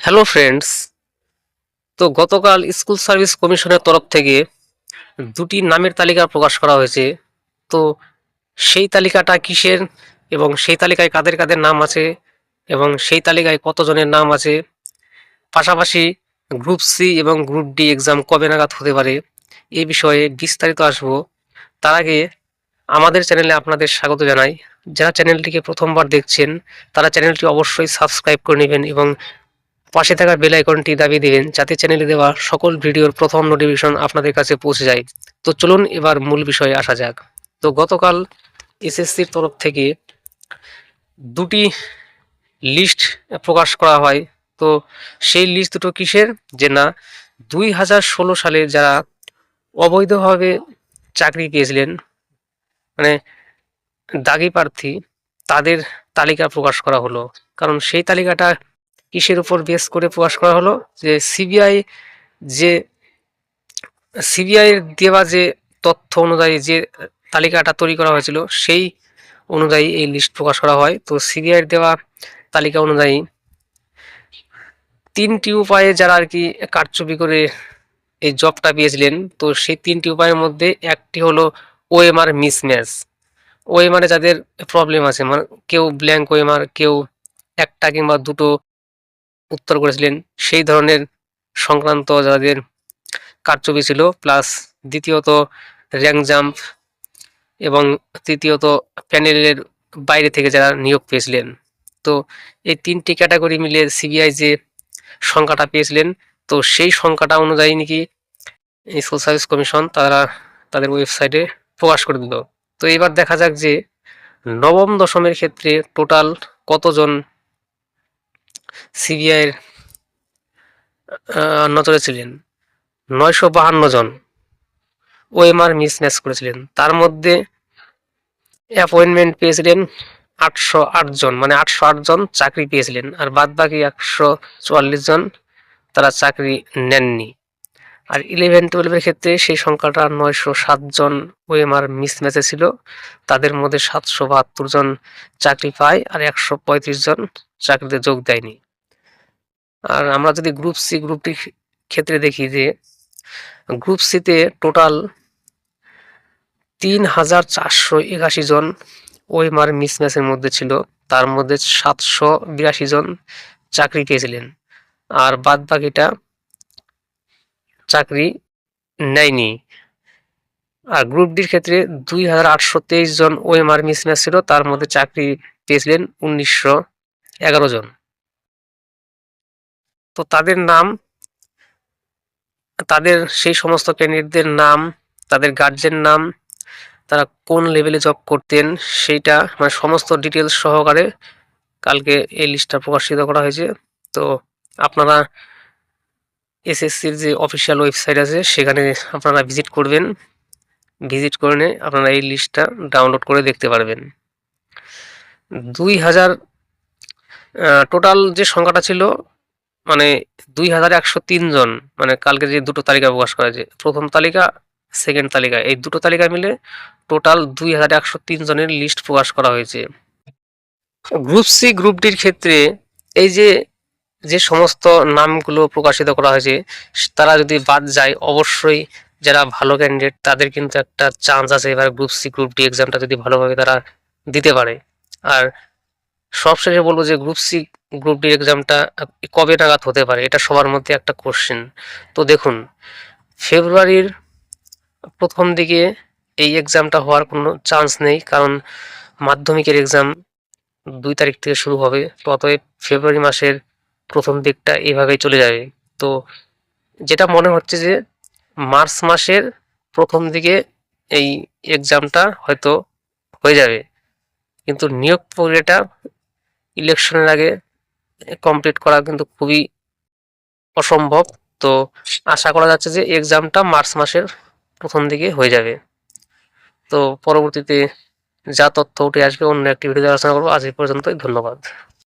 Hello friends. তো গতকাল school service কমিশনের তরফ থেকে দুটি নামের তালিকা প্রকাশ করা হয়েছে। তো সেই তালিকাটা কিসের এবং সেই তালিকায় কাদের কাদের নাম আছে এবং সেই তালিকায় কতজনের নাম আছে, পাশাপাশি গ্রুপ সি এবং গ্রুপ ডি এক্সাম কবে নাগাদ হতে পারে, এই বিষয়ে বিস্তারিত আসবো। তার আগে আমাদের চ্যানেলে আপনাদের স্বাগত জানাই। যারা চ্যানেলটিকে প্রথমবার দেখছেন তারা চ্যানেলটি অবশ্যই সাবস্ক্রাইব করে নেবেন এবং পাশে থাকা বেল আইকনটি দাবিয়ে দিবেন যাতে চ্যানেলে দেওয়া সকল ভিডিওর প্রথম নোটিফিকেশন আপনাদের কাছে পৌঁছে যায়। তো চলুন এবার মূল বিষয়ে আসা যাক। তো গতকাল এসএসসির তরফ থেকে দুটি লিস্ট প্রকাশ করা হয়। তো সেই লিস্ট দুটো কিসের, যে না 2016 সালে যারা অবৈধভাবে চাকরি পেয়েছিলেন, মানে দাগি প্রার্থী, তাদের তালিকা প্রকাশ করা হলো। কারণ সেই তালিকাটা কিসের উপর বেস করে প্রকাশ করা হলো, যে যে সিবিআইয়ের দেওয়া যে তথ্য অনুযায়ী যে তালিকাটা তৈরি করা হয়েছিল সেই অনুযায়ী এই লিস্ট প্রকাশ করা হয়। তো সিবিআইয়ের দেওয়া তালিকা অনুযায়ী 3টি উপায়ে যারা আর কি কারচুপি করে এই জবটা পেয়েছিলেন, তো সেই 3টি উপায়ের মধ্যে একটি হলো ওএমআর মিসম্যাচ। ওএমআরে যাদের প্রবলেম আছে, মানে কেউ ব্ল্যাঙ্ক ওএমআর, কেউ একটা কিংবা দুটো উত্তর করেছিলেন, সেই ধরনের সংক্রান্ত যাদের কারচুপি ছিল, প্লাস দ্বিতীয়ত র্যাঙ্ক জাম্প, এবং তৃতীয়ত প্যানেলের বাইরে থেকে যারা নিয়োগ পেয়েছিলেন। তো এই 3টি ক্যাটাগরি মিলে সিবিআই যে সংখ্যাটা পেয়েছিলেন, তো সেই সংখ্যাটা অনুযায়ী নাকি স্কুল সার্ভিস কমিশন তারা তাদের ওয়েবসাইটে প্রকাশ করে দিল। তো এবার দেখা যাক যে নবম দশমের ক্ষেত্রে টোটাল কতজন সিবিআইয়ের নজরে ছিলেন। 952 জন ওএমআর মিসম্যাচ করেছিলেন। তার মধ্যে অ্যাপয়েন্টমেন্ট পেয়েছিলেন 808 জন, মানে 808 জন চাকরি পেয়েছিলেন, আর বাদ বাকি 144 জন তারা চাকরি নেননি। আর 11-12 ক্ষেত্রে সেই সংখ্যাটা 907 জন ওএমআর মিসম্যাচে ছিল। তাদের মধ্যে 772 জন চাকরি পায় আর 135 জন চাকরিতে যোগ দেয়নি। আর আমরা যদি গ্রুপ সি গ্রুপটির ক্ষেত্রে দেখি, যে গ্রুপ সিতে টোটাল 3481 জন ওএমআর মিসম্যাচের মধ্যে ছিল। তার মধ্যে 782 জন চাকরি পেয়েছিলেন, আর বাদ বাকিটা চাকরি নেয়নি। আর গ্রুপ ডির ক্ষেত্রে 2823 জন ওএমআর মিসম্যাচ ছিল, তার মধ্যে চাকরি পেয়েছিলেন 1911 জন। তো তাদের নাম, তাদের সেই সমস্ত ক্যান্ডিডেটদের নাম, তাদের গার্জেন নাম, তারা কোন লেভেলে জব করতেন, সেইটা মানে সমস্ত ডিটেলস সহকারে কালকে এই লিস্টটা প্রকাশিত করা হয়েছে। তো আপনারা এসএসসির যে অফিসিয়াল ওয়েবসাইট আছে সেখানে আপনারা ভিজিট করবেন, ভিজিট করে নিয়ে আপনারা এই লিস্টটা ডাউনলোড করে দেখতে পারবেন। 2000 টোটাল যে সংখ্যাটা ছিল, মানে 2103 জন, মানে কালকে যে দুটো তালিকা প্রকাশ করা হয়েছে, প্রথম তালিকা সেকেন্ড তালিকা, এই দুটো তালিকা মিলে টোটাল 2103 জনের লিস্ট প্রকাশ করা হয়েছে। গ্রুপ সি গ্রুপ ডির ক্ষেত্রে এই যে যে সমস্ত নামগুলো প্রকাশিত করা হয়েছে, তারা যদি বাদ যায়, অবশ্যই যারা ভালো ক্যান্ডিডেট তাদের কিন্তু একটা চান্স আছে এবার গ্রুপ সি গ্রুপ ডি এক্সামটা যদি ভালোভাবে তারা দিতে পারে। আর সবশেষে বলবো যে গ্রুপ সি গ্রুপ ডি এক্সামটা কবে নাগাদ হতে পারে, এটা সবার মধ্যে একটা কোশ্চেন। তো দেখুন, ফেব্রুয়ারির প্রথম দিকে এই এক্সামটা হওয়ার কোনো চান্স নেই, কারণ মাধ্যমিকের এক্সাম 2 তারিখ থেকে শুরু হবে। তো অতএব ফেব্রুয়ারি মাসের প্রথম দিকটা এভাবেই চলে যাবে। তো যেটা মনে হচ্ছে যে মার্চ মাসের প্রথম দিকে এই এক্সামটা হয়তো হয়ে যাবে, কিন্তু নিয়োগ প্রক্রিয়াটা ইলেকশনের আগে কমপ্লিট করা কিন্তু খুবই অসম্ভব। তো আশা করা যাচ্ছে যে এক্সামটা মার্চ মাসের প্রথম দিকে হয়ে যাবে। তো পরবর্তীতে যা তথ্য উঠে আসবে অন্য একটি ভিডিওতে আলোচনা করবো। আজ এই পর্যন্তই, ধন্যবাদ।